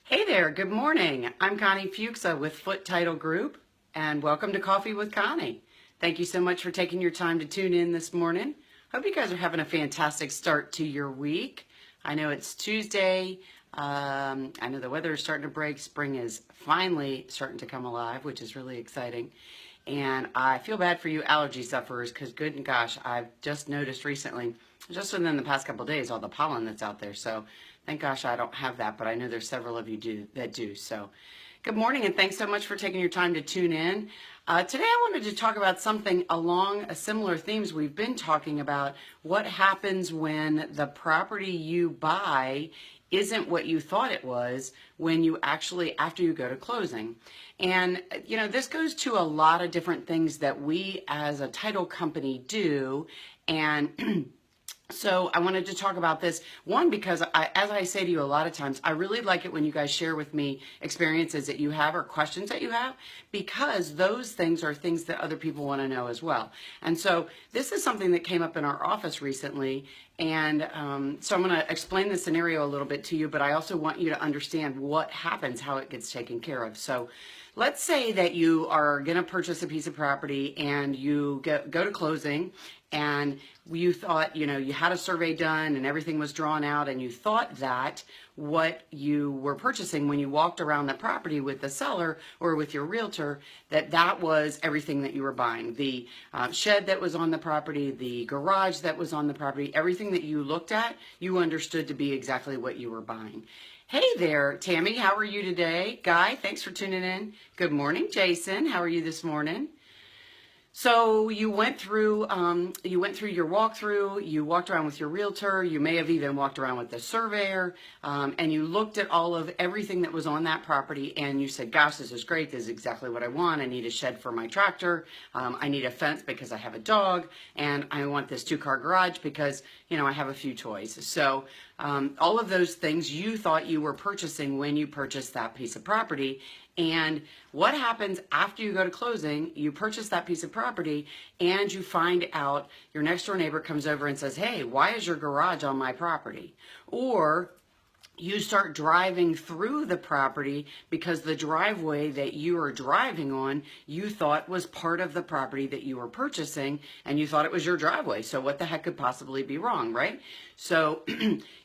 Hey there, good morning. I'm Connie Fuchsa with Foote Title Group, and welcome to Coffee with Connie. Thank you so much for taking your time to tune in this morning. Hope you guys are having a fantastic start to your week. I know it's Tuesday. I know the weather is starting to break. Spring is finally starting to come alive, which is really exciting. And I feel bad for you allergy sufferers because good and gosh, I've just noticed recently, just within the past couple of days, all the pollen that's out there. So thank gosh I don't have that, but I know there's several of you that do. So good morning and thanks so much for taking your time to tune in. Today I wanted to talk about something along a similar themes we've been talking about. What happens when the property you buy isn't what you thought it was when you actually, after you go to closing. And, you know, this goes to a lot of different things that we as a title company do. And so I wanted to talk about this, one, because as I say to you a lot of times, I really like it when you guys share with me experiences that you have or questions that you have, because those things are things that other people want to know as well. And so this is something that came up in our office recently, and so I'm going to explain the scenario a little bit to you, but I also want you to understand what happens, how it gets taken care of. So let's say that you are going to purchase a piece of property and you go to closing, and you thought, you know, you had a survey done and everything was drawn out, and you thought that what you were purchasing when you walked around the property with the seller or with your realtor, that was everything that you were buying. The shed that was on the property, the garage that was on the property, everything that you looked at, you understood to be exactly what you were buying. Hey there, Tammy, how are you today? Guy, thanks for tuning in. Good morning, Jason. How are you this morning? So you went through your walkthrough, you walked around with your realtor, you may have even walked around with the surveyor, and you looked at all of everything that was on that property, and you said, gosh, this is great, this is exactly what I want. I need a shed for my tractor, I need a fence because I have a dog, and I want this 2-car garage because, you know, I have a few toys. So all of those things you thought you were purchasing when you purchased that piece of property. And what happens after you go to closing? You purchase that piece of property and you find out your next door neighbor comes over and says, hey, why is your garage on my property? Or you start driving through the property because the driveway that you are driving on, you thought was part of the property that you were purchasing, and you thought it was your driveway. So what the heck could possibly be wrong, right? So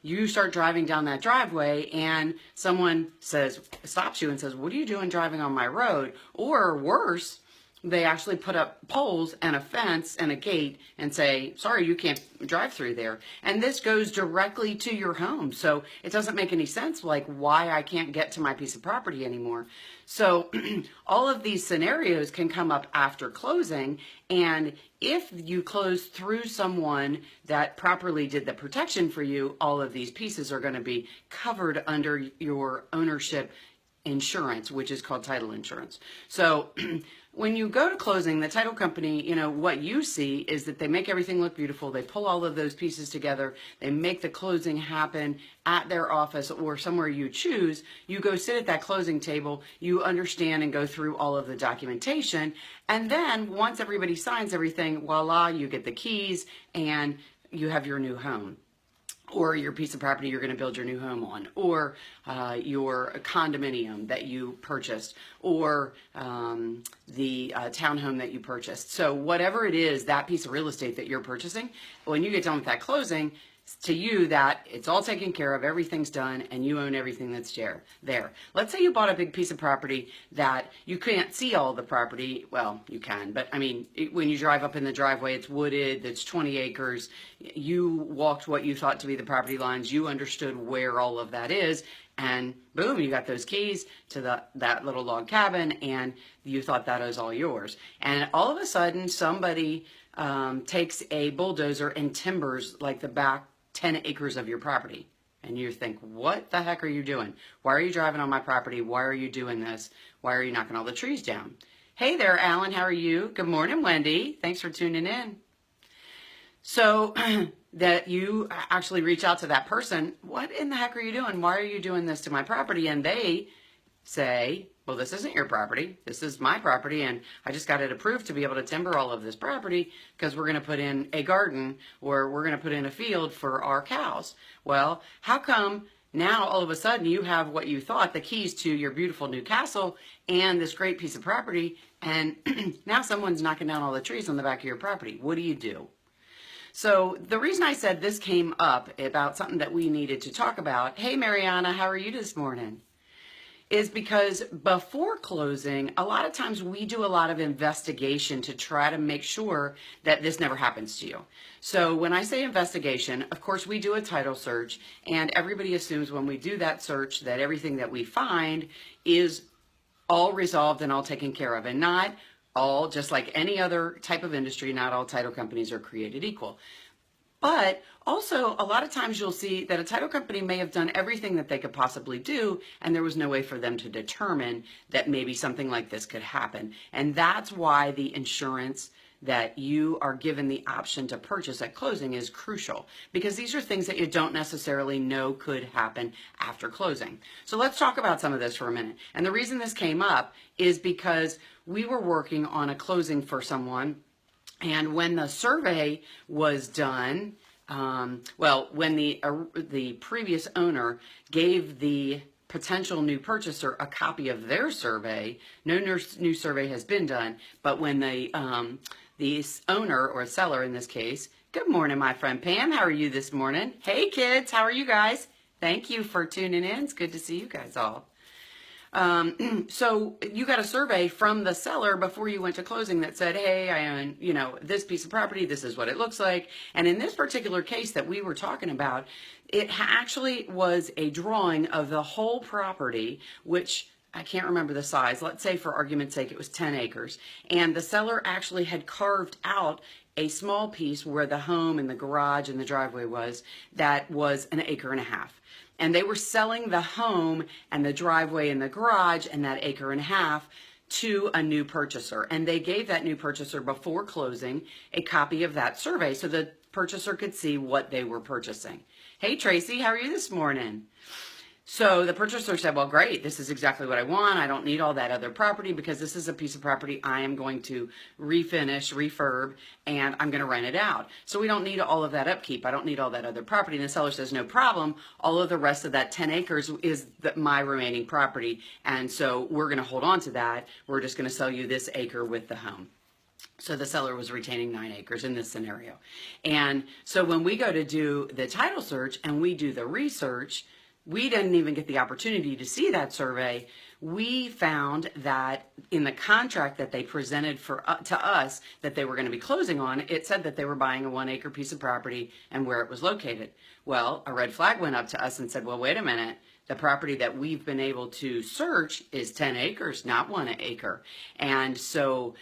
you start driving down that driveway and someone stops you and says, what are you doing driving on my road? Or worse, they actually put up poles and a fence and a gate and say, sorry, you can't drive through there. And this goes directly to your home. So it doesn't make any sense, like why I can't get to my piece of property anymore. So all of these scenarios can come up after closing. And if you close through someone that properly did the protection for you, all of these pieces are going to be covered under your ownership insurance, which is called title insurance. So when you go to closing, the title company, you know, what you see is that they make everything look beautiful. They pull all of those pieces together. They make the closing happen at their office or somewhere you choose. You go sit at that closing table, you understand and go through all of the documentation. And then once everybody signs everything, voila, you get the keys and you have your new home, or your piece of property you're going to build your new home on, or your condominium that you purchased, or the townhome that you purchased. So whatever it is, that piece of real estate that you're purchasing, when you get done with that closing, to you that it's all taken care of, everything's done, and you own everything that's there. Let's say you bought a big piece of property that you can't see all the property. Well, you can, but I mean, when you drive up in the driveway, it's wooded, it's 20 acres. You walked what you thought to be the property lines. You understood where all of that is, and boom, you got those keys to that little log cabin, and you thought that was all yours. And all of a sudden, somebody takes a bulldozer and timbers like the back 10 acres of your property. And you think, what the heck are you doing? Why are you driving on my property? Why are you doing this? Why are you knocking all the trees down? Hey there, Alan, how are you? Good morning, Wendy. Thanks for tuning in. So that you actually reach out to that person, what in the heck are you doing? Why are you doing this to my property? And they say, well, this isn't your property. This is my property, and I just got it approved to be able to timber all of this property because we're going to put in a garden or we're going to put in a field for our cows. Well, how come Now, all of a sudden, you have what you thought the keys to your beautiful new castle and this great piece of property, and now someone's knocking down all the trees on the back of your property. What do you do? So the reason I said this came up about something that we needed to talk about, hey Mariana, how are you this morning? Is because before closing, a lot of times we do a lot of investigation to try to make sure that this never happens to you. So when I say investigation, of course we do a title search, and everybody assumes when we do that search that everything that we find is all resolved and all taken care of, and not all, just like any other type of industry, not all title companies are created equal. But also, a lot of times you'll see that a title company may have done everything that they could possibly do, and there was no way for them to determine that maybe something like this could happen. And that's why the insurance that you are given the option to purchase at closing is crucial, because these are things that you don't necessarily know could happen after closing. So let's talk about some of this for a minute. And the reason this came up is because we were working on a closing for someone, and when the survey was done, when the previous owner gave the potential new purchaser a copy of their survey, no new survey has been done, but when the owner, or seller in this case, good morning, my friend Pam, how are you this morning? Hey kids, how are you guys? Thank you for tuning in. It's good to see you guys all. So you got a survey from the seller before you went to closing that said, hey, I own, this piece of property, this is what it looks like. And in this particular case that we were talking about, it actually was a drawing of the whole property, which I can't remember the size. Let's say for argument's sake, it was 10 acres. And the seller actually had carved out a small piece where the home and the garage and the driveway was, that was 1.5 acres. And they were selling the home and the driveway and the garage and that 1.5 acres to a new purchaser. And they gave that new purchaser before closing a copy of that survey so the purchaser could see what they were purchasing. Hey Tracy, how are you this morning? So the purchaser said, well, great, this is exactly what I want. I don't need all that other property because this is a piece of property I am going to refinish, refurb, and I'm going to rent it out. So we don't need all of that upkeep. I don't need all that other property. And the seller says, no problem. All of the rest of that 10 acres is my remaining property. And so we're going to hold on to that. We're just going to sell you this acre with the home. So the seller was retaining 9 acres in this scenario. And so when we go to do the title search and we do the research, we didn't even get the opportunity to see that survey. We found that in the contract that they presented to us that they were going to be closing on, it said that they were buying a 1 acre piece of property and where it was located. Well, a red flag went up to us and said, well, wait a minute. The property that we've been able to search is 10 acres, not 1 acre. And so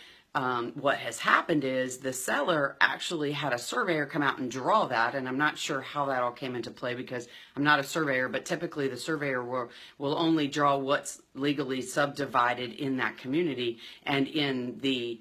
what has happened is the seller actually had a surveyor come out and draw that, and I'm not sure how that all came into play because I'm not a surveyor, but typically the surveyor will only draw what's legally subdivided in that community. And in the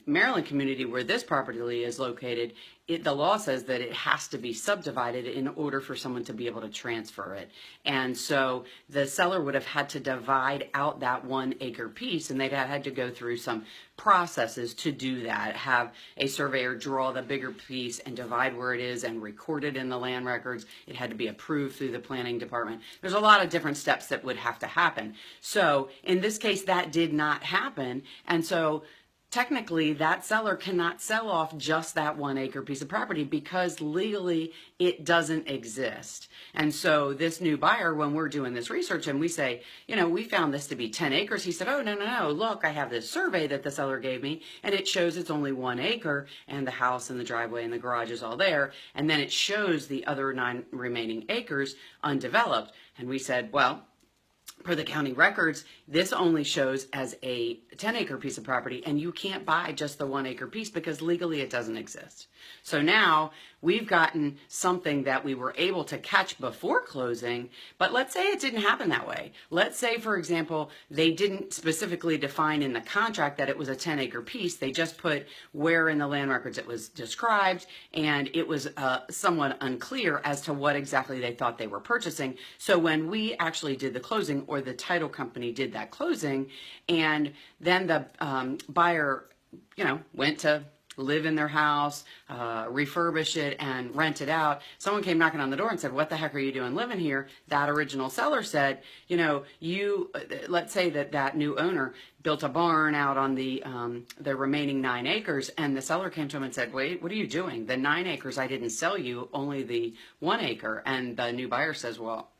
Maryland community where this property is located, the law says that it has to be subdivided in order for someone to be able to transfer it. And so the seller would have had to divide out that 1 acre piece, and they'd have had to go through some processes to do that, have a surveyor draw the bigger piece and divide where it is and record it in the land records. It had to be approved through the planning department. There's a lot of different steps that would have to happen. So in this case, that did not happen. And so technically, that seller cannot sell off just that 1 acre piece of property because legally it doesn't exist. And so this new buyer, when we're doing this research and we say, we found this to be 10 acres, he said, oh, no, look, I have this survey that the seller gave me and it shows it's only 1 acre and the house and the driveway and the garage is all there. And then it shows the other 9 remaining acres undeveloped. And we said, well, per the county records, this only shows as a 10 acre piece of property and you can't buy just the 1 acre piece because legally it doesn't exist. So now we've gotten something that we were able to catch before closing, but let's say it didn't happen that way. Let's say, for example, they didn't specifically define in the contract that it was a 10 acre piece. They just put where in the land records it was described, and it was somewhat unclear as to what exactly they thought they were purchasing. So when we actually did the closing, or the title company did that closing, and then the buyer, went to live in their house, refurbish it, and rent it out. Someone came knocking on the door and said, what the heck are you doing living here? That original seller said, let's say that new owner built a barn out on the remaining 9 acres, and the seller came to him and said, wait, what are you doing? The 9 acres I didn't sell you, only the 1 acre. And the new buyer says, well,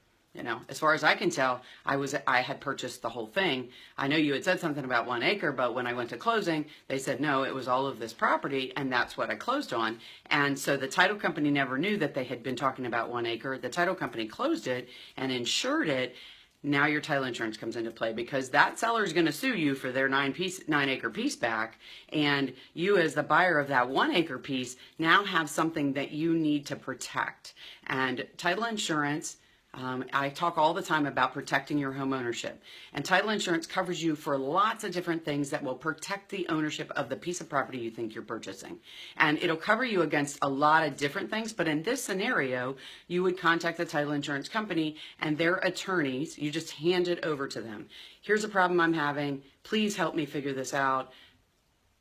as far as I can tell, I had purchased the whole thing. I know you had said something about 1 acre, but when I went to closing, they said, no, it was all of this property, and that's what I closed on. And so the title company never knew that they had been talking about 1 acre. The title company closed it and insured it. Now your title insurance comes into play, because that seller is going to sue you for their 9 acre piece back, and you as the buyer of that 1 acre piece now have something that you need to protect. And title insurance, I talk all the time about protecting your home ownership, and title insurance covers you for lots of different things that will protect the ownership of the piece of property you think you're purchasing. And it'll cover you against a lot of different things, but in this scenario, you would contact the title insurance company and their attorneys. You just hand it over to them. Here's a problem I'm having. Please help me figure this out.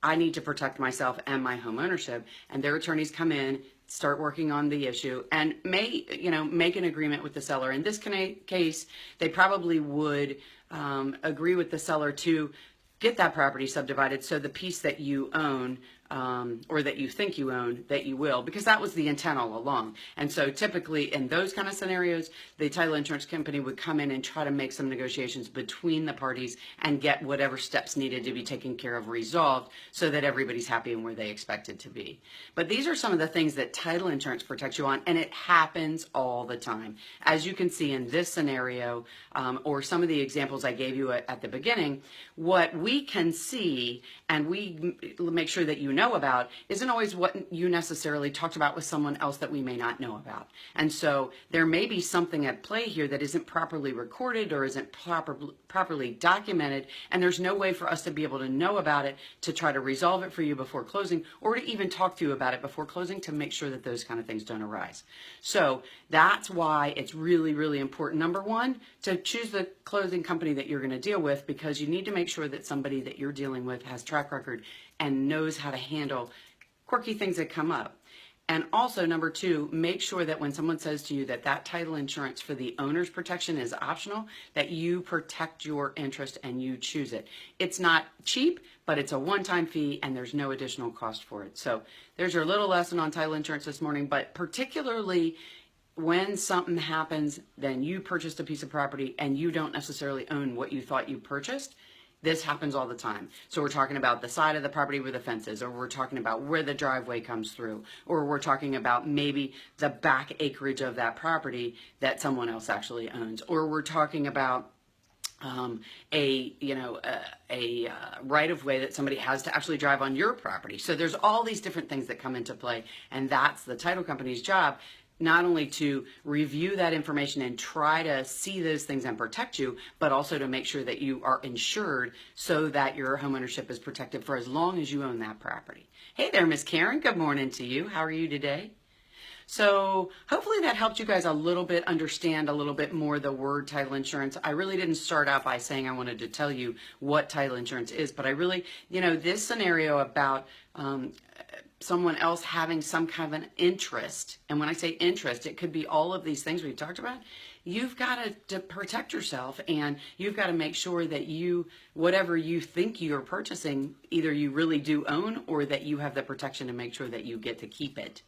I need to protect myself and my home ownership. And their attorneys come in, start working on the issue, and make an agreement with the seller. In this case, they probably would agree with the seller to get that property subdivided, so the piece that you own, or that you think you own, that you will, because that was the intent all along. And so typically in those kind of scenarios, the title insurance company would come in and try to make some negotiations between the parties and get whatever steps needed to be taken care of resolved, so that everybody's happy and where they expected to be. But these are some of the things that title insurance protects you on, and it happens all the time. As you can see in this scenario, or some of the examples I gave you at the beginning, what we can see and we make sure that you know about isn't always what you necessarily talked about with someone else that we may not know about. And so there may be something at play here that isn't properly recorded or isn't properly documented, and there's no way for us to be able to know about it to try to resolve it for you before closing, or to even talk to you about it before closing, to make sure that those kind of things don't arise. So that's why it's really, really important, number one, to choose the closing company that you're going to deal with, because you need to make sure that somebody that you're dealing with has track record and knows how to handle quirky things that come up. And also, number two, make sure that when someone says to you that that title insurance for the owner's protection is optional, that you protect your interest and you choose it. It's not cheap, but it's a one-time fee and there's no additional cost for it. So there's your little lesson on title insurance this morning, but particularly when something happens, then you purchased a piece of property and you don't necessarily own what you thought you purchased. This happens all the time. So we're talking about the side of the property where the fence is, or we're talking about where the driveway comes through, or we're talking about maybe the back acreage of that property that someone else actually owns, or we're talking about a right of way that somebody has to actually drive on your property. So there's all these different things that come into play, and that's the title company's job. Not only to review that information and try to see those things and protect you, but also to make sure that you are insured so that your homeownership is protected for as long as you own that property. Hey there, Miss Karen. Good morning to you. How are you today? So hopefully that helped you guys a little bit understand a little bit more the word title insurance. I really didn't start out by saying I wanted to tell you what title insurance is, but I really, this scenario about someone else having some kind of an interest, and when I say interest, it could be all of these things we've talked about. You've got to protect yourself, and you've got to make sure that whatever you think you're purchasing, either you really do own, or that you have the protection to make sure that you get to keep it.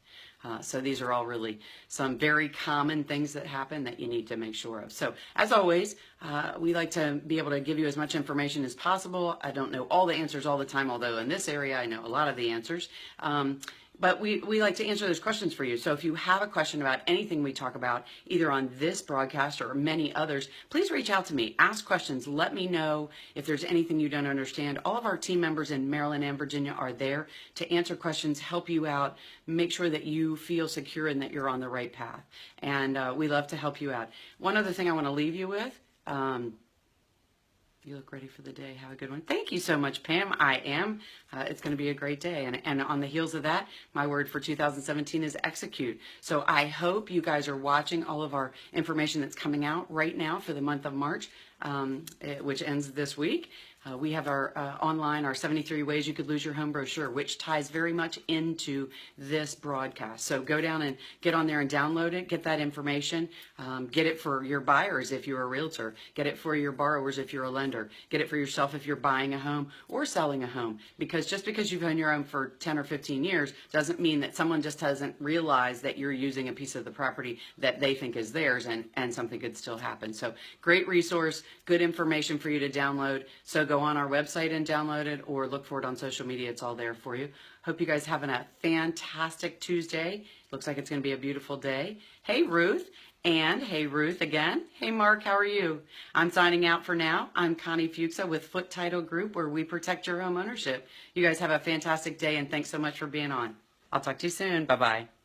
So these are all really some very common things that happen that you need to make sure of. So as always, we like to be able to give you as much information as possible. I don't know all the answers all the time, although in this area I know a lot of the answers. But we like to answer those questions for you. So if you have a question about anything we talk about, either on this broadcast or many others, please reach out to me. Ask questions. Let me know if there's anything you don't understand. All of our team members in Maryland and Virginia are there to answer questions, help you out, make sure that you feel secure and that you're on the right path. And we love to help you out. One other thing I want to leave you with. You look ready for the day. Have a good one. Thank you so much, Pam. I am. It's going to be a great day. And on the heels of that, my word for 2017 is execute. So I hope you guys are watching all of our information that's coming out right now for the month of March, which ends this week. We have our online, our 73 Ways You Could Lose Your Home brochure, which ties very much into this broadcast. So go down and get on there and download it, get that information, get it for your buyers if you're a realtor, get it for your borrowers if you're a lender, get it for yourself if you're buying a home or selling a home. Because just because you've owned your home for 10 or 15 years doesn't mean that someone just hasn't realized that you're using a piece of the property that they think is theirs, and something could still happen. So great resource, good information for you to download. So go on our website and download it, or look for it on social media. It's all there for you. Hope you guys having a fantastic Tuesday. Looks like it's going to be a beautiful day. Hey, Ruth. And hey, Ruth again. Hey, Mark, how are you? I'm signing out for now. I'm Connie Foote with Foote Title Group, where we protect your home ownership. You guys have a fantastic day, and thanks so much for being on. I'll talk to you soon. Bye-bye.